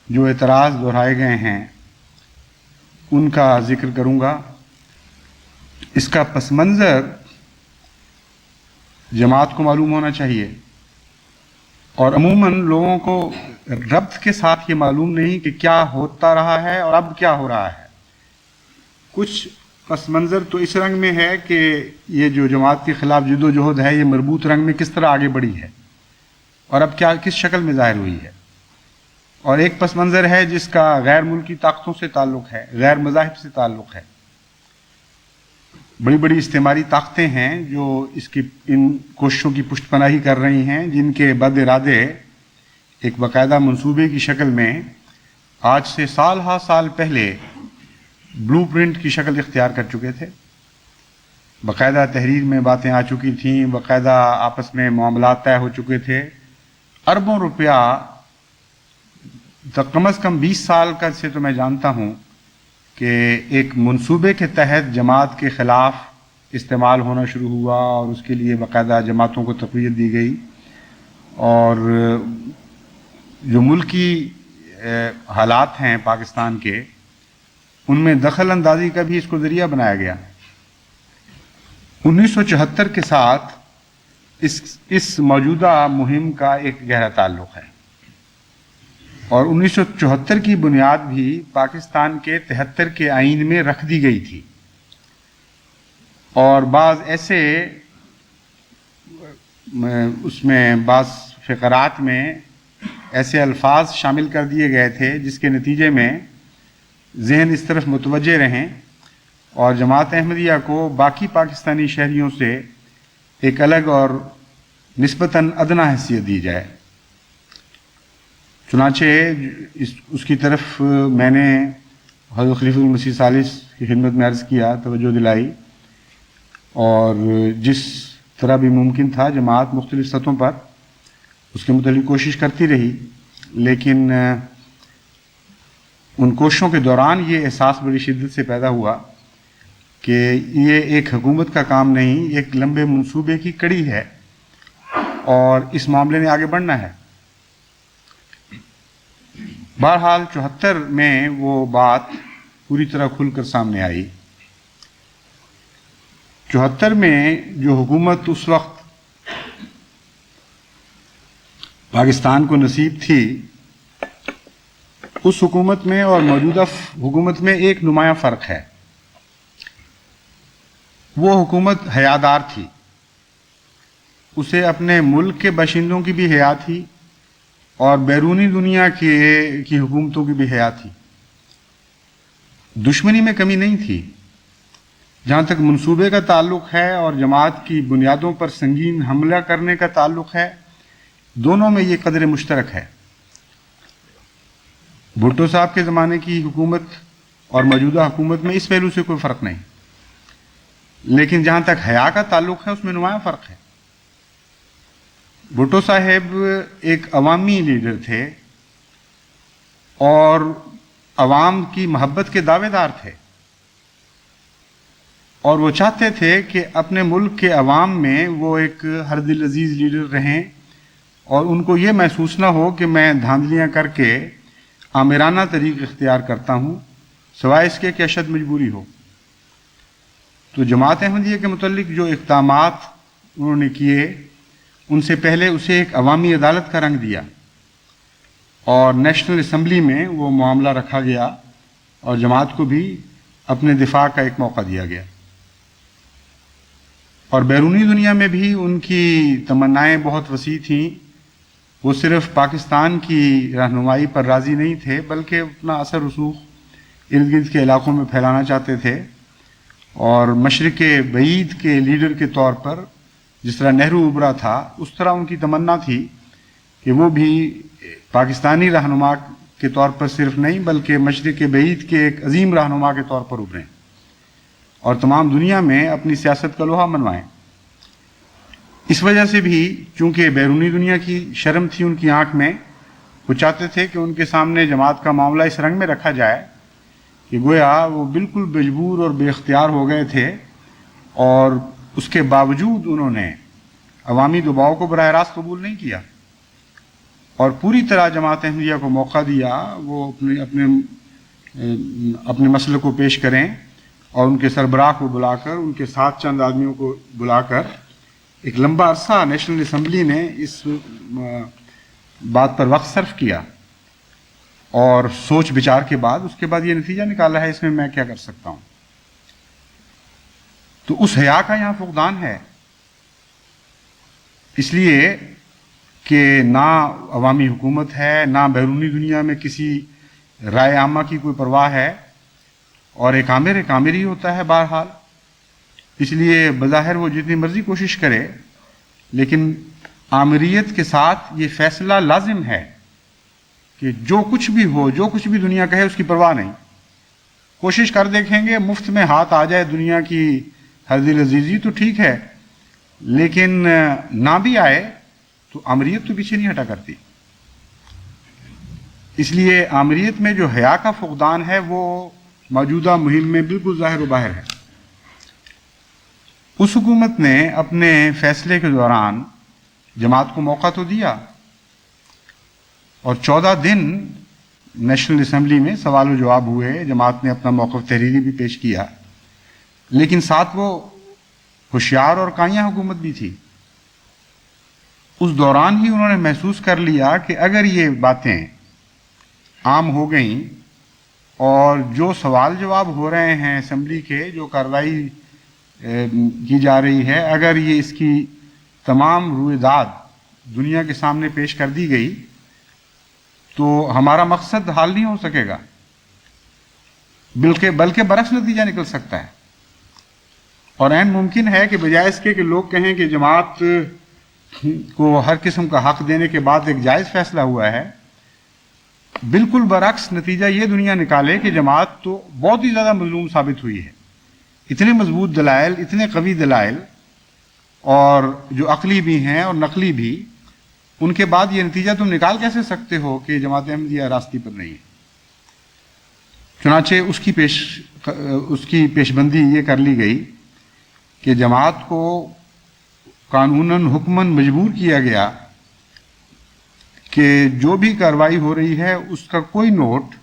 جو اعتراض دہرائے گئے ہیں ان کا ذکر کروں گا۔ اس کا پس منظر جماعت کو معلوم ہونا چاہیے، اور عموماً لوگوں کو ربط کے ساتھ یہ معلوم نہیں کہ کیا ہوتا رہا ہے اور اب کیا ہو رہا ہے۔ کچھ پس منظر تو اس رنگ میں ہے کہ یہ جو جماعت کے خلاف جد و جہد ہے یہ مربوط رنگ میں کس طرح آگے بڑھی ہے اور اب کیا کس شکل میں ظاہر ہوئی ہے، اور ایک پس منظر ہے جس کا غیر ملکی طاقتوں سے تعلق ہے، غیر مذاہب سے تعلق ہے۔ بڑی بڑی استعماری طاقتیں ہیں جو اس کی ان کوششوں کی پشت پناہی کر رہی ہیں، جن کے بد ارادے ایک باقاعدہ منصوبے کی شکل میں آج سے سال ہا سال پہلے بلو پرنٹ کی شکل اختیار کر چکے تھے۔ باقاعدہ تحریر میں باتیں آ چکی تھیں، باقاعدہ آپس میں معاملات طے ہو چکے تھے۔ اربوں روپیہ کم از کم 20 سال کا سے تو میں جانتا ہوں کہ ایک منصوبے کے تحت جماعت کے خلاف استعمال ہونا شروع ہوا، اور اس کے لیے باقاعدہ جماعتوں کو تقویت دی گئی، اور جو ملکی حالات ہیں پاکستان کے ان میں دخل اندازی کا بھی اس کو ذریعہ بنایا گیا۔ 1974 کے ساتھ اس موجودہ مہم کا ایک گہرا تعلق ہے، اور 1974 کی بنیاد بھی پاکستان کے 73 کے آئین میں رکھ دی گئی تھی، اور بعض ایسے اس میں بعض فقرات میں ایسے الفاظ شامل کر دیے گئے تھے جس کے نتیجے میں ذہن اس طرف متوجہ رہیں اور جماعت احمدیہ کو باقی پاکستانی شہریوں سے ایک الگ اور نسبتاً ادنیٰ حیثیت دی جائے۔ چنانچہ اس کی طرف میں نے حضرت خلیفۃ المسیح ثالث کی خدمت میں عرض کیا، توجہ دلائی، اور جس طرح بھی ممکن تھا جماعت مختلف سطحوں پر اس کے متعلق کوشش کرتی رہی، لیکن ان کوششوں کے دوران یہ احساس بڑی شدت سے پیدا ہوا کہ یہ ایک حکومت کا کام نہیں، ایک لمبے منصوبے کی کڑی ہے، اور اس معاملے میں آگے بڑھنا ہے۔ بہرحال 74 میں وہ بات پوری طرح کھل کر سامنے آئی۔ 74 میں جو حکومت اس وقت پاکستان کو نصیب تھی، اس حکومت میں اور موجودہ حکومت میں ایک نمایاں فرق ہے۔ وہ حکومت حیادار تھی، اسے اپنے ملک کے باشندوں کی بھی حیا تھی اور بیرونی دنیا کی حکومتوں کی بھی حیا تھی۔ دشمنی میں کمی نہیں تھی۔ جہاں تک منصوبے کا تعلق ہے اور جماعت کی بنیادوں پر سنگین حملہ کرنے کا تعلق ہے، دونوں میں یہ قدر مشترک ہے۔ بھٹو صاحب کے زمانے کی حکومت اور موجودہ حکومت میں اس پہلو سے کوئی فرق نہیں، لیکن جہاں تک حیا کا تعلق ہے اس میں نمایاں فرق ہے۔ بھٹو صاحب ایک عوامی لیڈر تھے اور عوام کی محبت کے دعوے دار تھے، اور وہ چاہتے تھے کہ اپنے ملک کے عوام میں وہ ایک ہر دل عزیز لیڈر رہیں، اور ان کو یہ محسوس نہ ہو کہ میں دھاندلیاں کر کے آمرانہ طریق اختیار کرتا ہوں سوائے اس کے کہ اشد مجبوری ہو۔ تو جماعت احمدیہ کے متعلق جو اقدامات انہوں نے کیے، ان سے پہلے اسے ایک عوامی عدالت کا رنگ دیا، اور نیشنل اسمبلی میں وہ معاملہ رکھا گیا اور جماعت کو بھی اپنے دفاع کا ایک موقع دیا گیا۔ اور بیرونی دنیا میں بھی ان کی تمنائیں بہت وسیع تھیں۔ وہ صرف پاکستان کی رہنمائی پر راضی نہیں تھے بلکہ اپنا اثر رسوخ ارد گرد کے علاقوں میں پھیلانا چاہتے تھے، اور مشرق بعید کے لیڈر کے طور پر جس طرح نہرو ابھرا تھا، اس طرح ان کی تمنا تھی کہ وہ بھی پاکستانی رہنما کے طور پر صرف نہیں بلکہ مشرق بعید کے ایک عظیم رہنما کے طور پر ابھریں اور تمام دنیا میں اپنی سیاست کا لوہا منوائیں۔ اس وجہ سے بھی چونکہ بیرونی دنیا کی شرم تھی ان کی آنکھ میں، وہ چاہتے تھے کہ ان کے سامنے جماعت کا معاملہ اس رنگ میں رکھا جائے کہ گویا وہ بالکل مجبور اور بے اختیار ہو گئے تھے، اور اس کے باوجود انہوں نے عوامی دباؤ کو براہ راست قبول نہیں کیا۔ اور پوری طرح جماعت احمدیہ کو موقع دیا وہ اپنے مسئلے کو پیش کریں، اور ان کے سربراہ کو بلا کر، ان کے ساتھ چند آدمیوں کو بلا کر ایک لمبا عرصہ نیشنل اسمبلی نے اس بات پر وقت صرف کیا اور سوچ بچار کے بعد اس کے بعد یہ نتیجہ نکالا ہے، اس میں میں کیا کر سکتا ہوں۔ تو اس حیا کا یہاں فقدان ہے، اس لیے کہ نہ عوامی حکومت ہے، نہ بیرونی دنیا میں کسی رائے عامہ کی کوئی پرواہ ہے، اور ایک آمر ہی ہوتا ہے بہرحال۔ اس لیے بظاہر وہ جتنی مرضی کوشش کرے، لیکن آمریت کے ساتھ یہ فیصلہ لازم ہے کہ جو کچھ بھی ہو، جو کچھ بھی دنیا کہے، اس کی پرواہ نہیں۔ کوشش کر دیکھیں گے مفت میں ہاتھ آ جائے دنیا کی ہر دل عزیزی تو ٹھیک ہے، لیکن نہ بھی آئے تو آمریت تو پیچھے نہیں ہٹا کرتی۔ اس لیے آمریت میں جو حیا کا فقدان ہے وہ موجودہ مہم میں بالکل ظاہر و باہر ہے۔ اس حکومت نے اپنے فیصلے کے دوران جماعت کو موقع تو دیا، اور 14 دن نیشنل اسمبلی میں سوال و جواب ہوئے، جماعت نے اپنا موقف تحریری بھی پیش کیا، لیکن ساتھ وہ ہوشیار اور کائیاں حکومت بھی تھی۔ اس دوران ہی انہوں نے محسوس کر لیا کہ اگر یہ باتیں عام ہو گئیں اور جو سوال جواب ہو رہے ہیں اسمبلی کے، جو کارروائی کی جا رہی ہے، اگر یہ اس کی تمام رویداد دنیا کے سامنے پیش کر دی گئی تو ہمارا مقصد حل نہیں ہو سکے گا، بلکہ برعکس نتیجہ نکل سکتا ہے۔ اور عین ممکن ہے کہ بجائے اس کے کہ لوگ کہیں کہ جماعت کو ہر قسم کا حق دینے کے بعد ایک جائز فیصلہ ہوا ہے، بالکل برعکس نتیجہ یہ دنیا نکالے کہ جماعت تو بہت ہی زیادہ مظلوم ثابت ہوئی ہے۔ اتنے مضبوط دلائل، اتنے قوی دلائل، اور جو عقلی بھی ہیں اور نقلی بھی، ان کے بعد یہ نتیجہ تم نکال کیسے سکتے ہو کہ جماعت احمدیہ راستی پر نہیں ہے؟ چنانچہ اس کی پیش بندی یہ کر لی گئی کہ جماعت کو قانوناً حکماً مجبور کیا گیا کہ جو بھی کارروائی ہو رہی ہے اس کا کوئی نوٹ،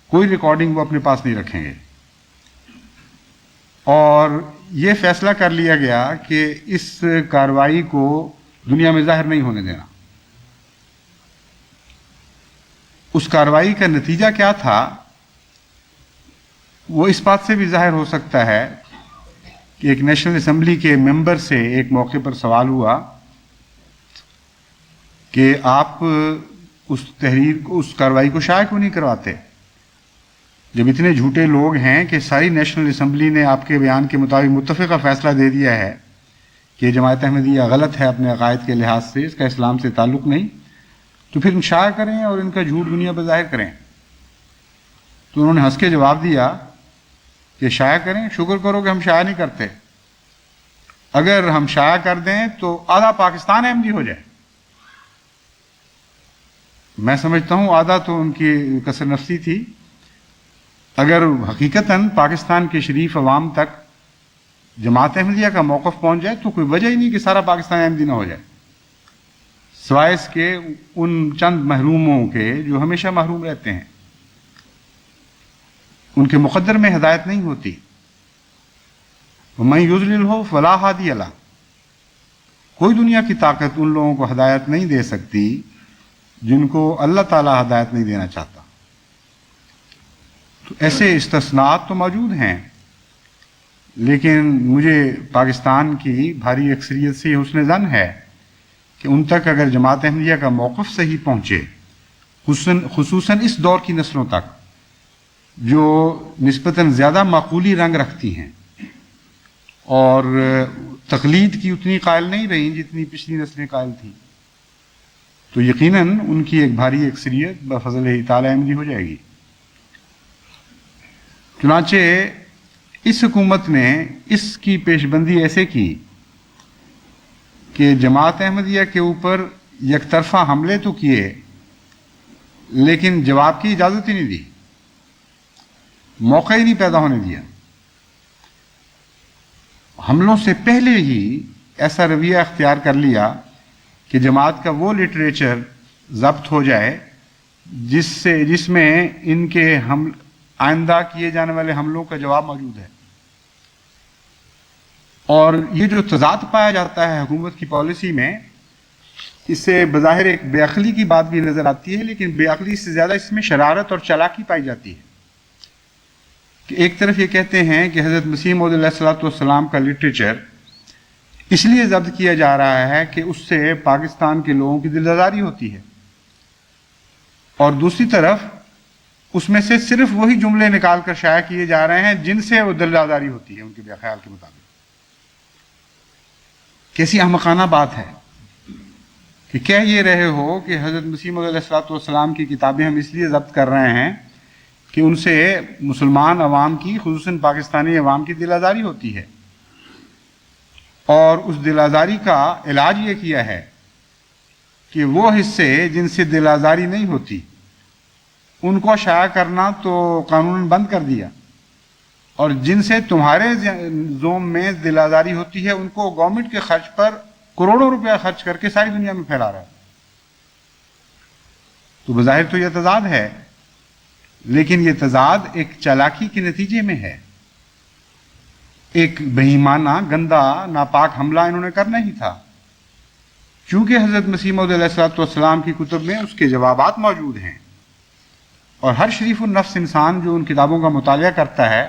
کوئی ریکارڈنگ وہ اپنے پاس نہیں رکھیں گے، اور یہ فیصلہ کر لیا گیا کہ اس کارروائی کو دنیا میں ظاہر نہیں ہونے دینا۔ اس کارروائی کا نتیجہ کیا تھا وہ اس بات سے بھی ظاہر ہو سکتا ہے کہ ایک نیشنل اسمبلی کے ممبر سے ایک موقع پر سوال ہوا کہ آپ اس کارروائی کو شائع کیوں نہیں کرواتے، جب اتنے جھوٹے لوگ ہیں کہ ساری نیشنل اسمبلی نے آپ کے بیان کے مطابق متفقہ فیصلہ دے دیا ہے کہ جماعت احمدیہ غلط ہے اپنے عقائد کے لحاظ سے، اس کا اسلام سے تعلق نہیں، تو پھر شائع کریں اور ان کا جھوٹ دنیا پر ظاہر کریں۔ تو انہوں نے ہنس کے جواب دیا کہ شائع کریں، شکر کرو کہ ہم شائع نہیں کرتے، اگر ہم شائع کر دیں تو آدھا پاکستان احمدی ہو جائے۔ میں سمجھتا ہوں آدھا تو ان کی کثر نفسی تھی، اگر حقیقتاً پاکستان کے شریف عوام تک جماعت احمدیہ کا موقف پہنچ جائے تو کوئی وجہ ہی نہیں کہ سارا پاکستان احمدی نہ ہو جائے، سوائے اس کے ان چند محروموں کے جو ہمیشہ محروم رہتے ہیں، ان کے مقدر میں ہدایت نہیں ہوتی۔ وَمَن يُضْلِلْهُ فَلَا هَادِيَ لَهُ، کوئی دنیا کی طاقت ان لوگوں کو ہدایت نہیں دے سکتی جن کو اللہ تعالیٰ ہدایت نہیں دینا چاہتا۔ تو ایسے استثناءات تو موجود ہیں، لیکن مجھے پاکستان کی بھاری اکثریت سے یہ حسن ظن ہے کہ ان تک اگر جماعت احمدیہ کا موقف صحیح پہنچے، خصوصاً اس دور کی نسلوں تک جو نسبتاً زیادہ معقولی رنگ رکھتی ہیں اور تقلید کی اتنی قائل نہیں رہیں جتنی پچھلی نسلیں قائل تھیں، تو یقیناً ان کی ایک بھاری اکثریت بفضل تعالی احمدی ہو جائے گی۔ چنانچہ اس حکومت نے اس کی پیش بندی ایسے کی کہ جماعت احمدیہ کے اوپر یک طرفہ حملے تو کیے، لیکن جواب کی اجازت ہی نہیں دی، موقع ہی نہیں پیدا ہونے دیا۔ حملوں سے پہلے ہی ایسا رویہ اختیار کر لیا کہ جماعت کا وہ لٹریچر ضبط ہو جائے جس میں ان کے آئندہ کیے جانے والے حملوں کا جواب موجود ہے. اور یہ جو تضاد پایا جاتا ہے حکومت کی پالیسی میں، اس سے بظاہر ایک بے عقلی کی بات بھی نظر آتی ہے، لیکن بے عقلی سے زیادہ اس میں شرارت اور چالاکی پائی جاتی ہے. کہ ایک طرف یہ کہتے ہیں کہ حضرت مسیح موعود علیہ الصلوۃ والسلام کا لٹریچر اس لیے ضبط کیا جا رہا ہے کہ اس سے پاکستان کے لوگوں کی دل آزاری ہوتی ہے، اور دوسری طرف اس میں سے صرف وہی جملے نکال کر شائع کیے جا رہے ہیں جن سے وہ دل آزاری ہوتی ہے ان کے خیال کے مطابق. کیسی احمقانہ بات ہے کہ کہہ یہ رہے ہو کہ حضرت مسیح موعود علیہ الصلوۃ والسلام کی کتابیں ہم اس لیے ضبط کر رہے ہیں کہ ان سے مسلمان عوام کی، خصوصاً پاکستانی عوام کی دل آزاری ہوتی ہے، اور اس دل آزاری کا علاج یہ کیا ہے کہ وہ حصے جن سے دل آزاری نہیں ہوتی ان کو شائع کرنا تو قانون بند کر دیا، اور جن سے تمہارے زوم میں دل آزاری ہوتی ہے ان کو گورنمنٹ کے خرچ پر کروڑوں روپیہ خرچ کر کے ساری دنیا میں پھیلا رہا ہے. تو بظاہر تو یہ تضاد ہے، لیکن یہ تضاد ایک چالاکی کے نتیجے میں ہے. ایک بہیمانہ، گندا، ناپاک حملہ انہوں نے کرنا ہی تھا. چونکہ حضرت مسیح موعود علیہ الصلوۃ والسلام کی کتب میں اس کے جوابات موجود ہیں، اور ہر شریف النفس انسان جو ان کتابوں کا مطالعہ کرتا ہے،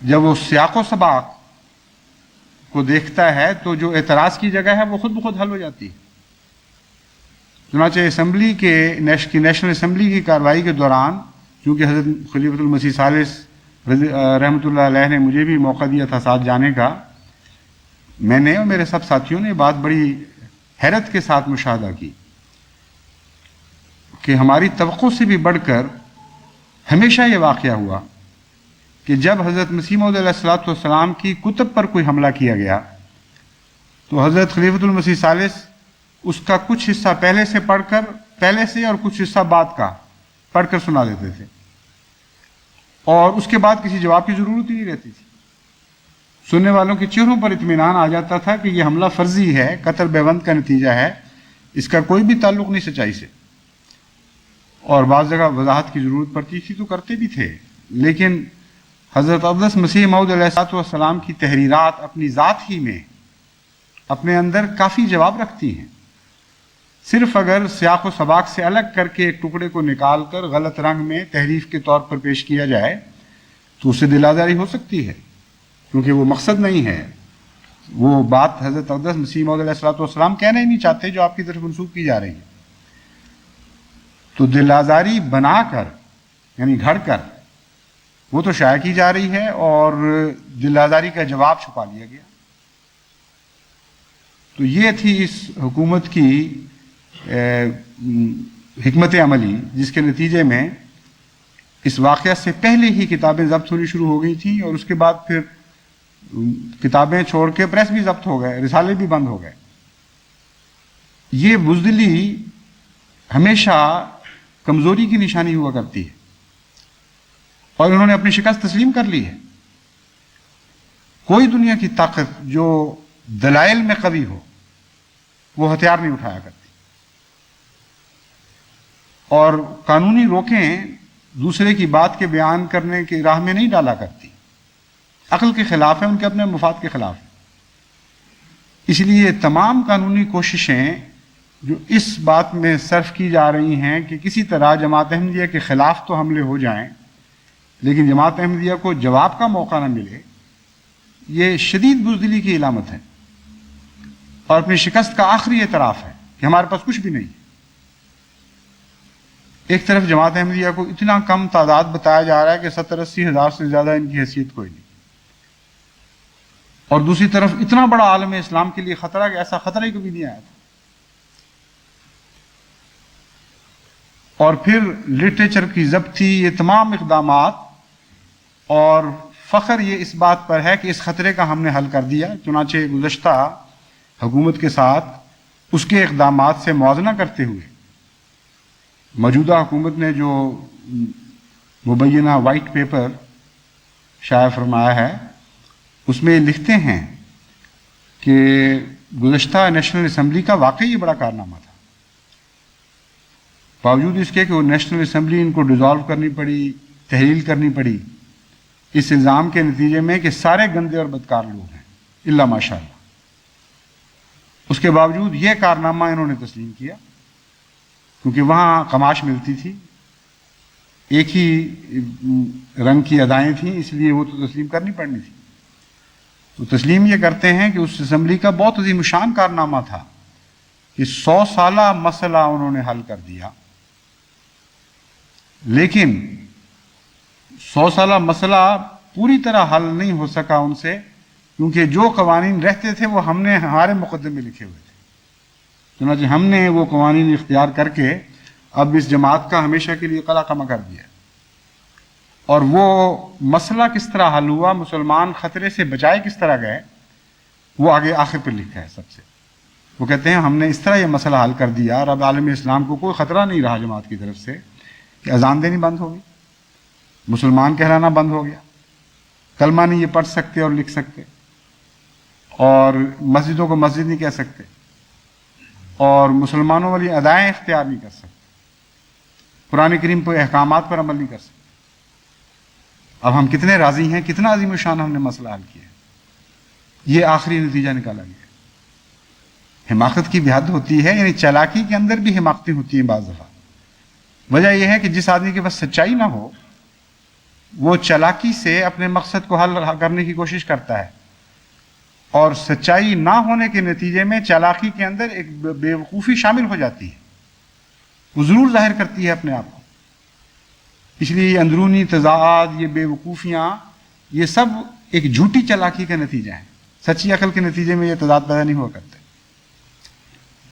جب وہ سیاق و سباق کو دیکھتا ہے تو جو اعتراض کی جگہ ہے وہ خود بخود حل ہو جاتی ہے. چنانچہ اسمبلی نیشنل اسمبلی کی کارروائی کے دوران، چونکہ حضرت خلیفۃ المسیح ثالث رحمۃ اللہ علیہ نے مجھے بھی موقع دیا تھا ساتھ جانے کا، میں نے اور میرے سب ساتھیوں نے بات بڑی حیرت کے ساتھ مشاہدہ کی کہ ہماری توقع سے بھی بڑھ کر ہمیشہ یہ واقعہ ہوا کہ جب حضرت مسیح موعود علیہ الصلوۃ والسلام کی کتب پر کوئی حملہ کیا گیا تو حضرت خلیفۃ المسیح ثالث اس کا کچھ حصہ پہلے سے اور کچھ حصہ بعد کا پڑھ کر سنا دیتے تھے، اور اس کے بعد کسی جواب کی ضرورت ہی نہیں رہتی تھی. سننے والوں کے چہروں پر اطمینان آ جاتا تھا کہ یہ حملہ فرضی ہے، قتل بیوند کا نتیجہ ہے، اس کا کوئی بھی تعلق نہیں سچائی سے. اور بعض جگہ وضاحت کی ضرورت پڑتی تھی تو کرتے بھی تھے، لیکن حضرت اقدس مسیح موعود علیہ السلام کی تحریرات اپنی ذات ہی میں اپنے اندر کافی جواب رکھتی ہیں. صرف اگر سیاق و سباق سے الگ کر کے ایک ٹکڑے کو نکال کر غلط رنگ میں تحریف کے طور پر پیش کیا جائے تو اسے دل آزاری ہو سکتی ہے، کیونکہ وہ مقصد نہیں ہے. وہ بات حضرت اقدس مسیح موعود علیہ السلام کہنا ہی نہیں چاہتے جو آپ کی طرف منسوخ کی جا رہی ہے. تو دل آزاری بنا کر، یعنی گھڑ کر، وہ تو شائع کی جا رہی ہے اور دل آزاری کا جواب چھپا لیا گیا. تو یہ تھی اس حکومت کی حکمت عملی، جس کے نتیجے میں اس واقعہ سے پہلے ہی کتابیں ضبط ہونی شروع ہو گئی تھیں، اور اس کے بعد پھر کتابیں چھوڑ کے پریس بھی ضبط ہو گئے، رسالے بھی بند ہو گئے. یہ بزدلی ہمیشہ کمزوری کی نشانی ہوا کرتی ہے، اور انہوں نے اپنی شکست تسلیم کر لی ہے. کوئی دنیا کی طاقت جو دلائل میں قوی ہو وہ ہتھیار نہیں اٹھایا کرتی، اور قانونی روکیں دوسرے کی بات کے بیان کرنے کی راہ میں نہیں ڈالا کرتی. عقل کے خلاف ہے، ان کے اپنے مفاد کے خلاف ہے. اس لیے تمام قانونی کوششیں جو اس بات میں صرف کی جا رہی ہیں کہ کسی طرح جماعت احمدیہ کے خلاف تو حملے ہو جائیں لیکن جماعت احمدیہ کو جواب کا موقع نہ ملے، یہ شدید بزدلی کی علامت ہے، اور اپنی شکست کا آخری اعتراف ہے کہ ہمارے پاس کچھ بھی نہیں. ایک طرف جماعت احمدیہ کو اتنا کم تعداد بتایا جا رہا ہے کہ 70-80 ہزار سے زیادہ ان کی حیثیت کوئی نہیں، اور دوسری طرف اتنا بڑا عالم اسلام کے لیے خطرہ کہ ایسا خطرہ ہی کبھی نہیں آیا تھا. اور پھر لٹریچر کی ضبطی، یہ تمام اقدامات، اور فخر یہ اس بات پر ہے کہ اس خطرے کا ہم نے حل کر دیا. چنانچہ گزشتہ حکومت کے ساتھ اس کے اقدامات سے موازنہ کرتے ہوئے موجودہ حکومت نے جو مبینہ وائٹ پیپر شائع فرمایا ہے اس میں لکھتے ہیں کہ گزشتہ نیشنل اسمبلی کا واقعی یہ بڑا کارنامہ تھا باوجود اس کے کہ وہ نیشنل اسمبلی ان کو ڈیزالو کرنی پڑی، تحلیل کرنی پڑی، اس الزام کے نتیجے میں کہ سارے گندے اور بدکار لوگ ہیں الا ماشاء اللہ، اس کے باوجود یہ کارنامہ انہوں نے تسلیم کیا، کیونکہ وہاں قماش ملتی تھی، ایک ہی رنگ کی ادائیں تھیں، اس لیے وہ تو تسلیم کرنی پڑنی تھی۔ تو تسلیم یہ کرتے ہیں کہ اس اسمبلی کا بہت عظیم شان کارنامہ تھا کہ 100 سالہ مسئلہ انہوں نے حل کر دیا، لیکن 100 سالہ مسئلہ پوری طرح حل نہیں ہو سکا ان سے، کیونکہ جو قوانین رہتے تھے وہ ہم نے ہمارے مقدمے میں لکھے ہوئے تھے، چنانچہ ہم نے وہ قوانین اختیار کر کے اب اس جماعت کا ہمیشہ کے لیے قلع کما کر دیا۔ اور وہ مسئلہ کس طرح حل ہوا، مسلمان خطرے سے بچائے کس طرح گئے، وہ آگے آخر پہ لکھا ہے سب سے۔ وہ کہتے ہیں ہم نے اس طرح یہ مسئلہ حل کر دیا اور اب عالم اسلام کو کوئی خطرہ نہیں رہا جماعت کی طرف سے کہ اذان دینی بند ہو گئی، مسلمان کہلانا بند ہو گیا، کلمہ نہیں یہ پڑھ سکتے اور لکھ سکتے، اور مسجدوں کو مسجد نہیں کہہ سکتے، اور مسلمانوں والی ادائیں اختیار نہیں کر سکتے، قرآن کریم کے احکامات پر عمل نہیں کر سکتے۔ اب ہم کتنے راضی ہیں، کتنا عظیم شان ہم نے مسئلہ حل کیا، یہ آخری نتیجہ نکالا گیا۔ حماقت کی بھی حد ہوتی ہے، یعنی چالاکی کے اندر بھی حماقتیں ہوتی ہیں بعض دفعہ۔ وجہ یہ ہے کہ جس آدمی کے پاس سچائی نہ ہو وہ چالاکی سے اپنے مقصد کو حل کرنے کی کوشش کرتا ہے، اور سچائی نہ ہونے کے نتیجے میں چالاکی کے اندر ایک بے وقوفی شامل ہو جاتی ہے، وہ ضرور ظاہر کرتی ہے اپنے آپ کو۔ اس لیے یہ اندرونی تضاد، یہ بے وقوفیاں، یہ سب ایک جھوٹی چالاکی کا نتیجہ ہیں، سچی عقل کے نتیجے میں یہ تضاد پیدا نہیں ہوا کرتا۔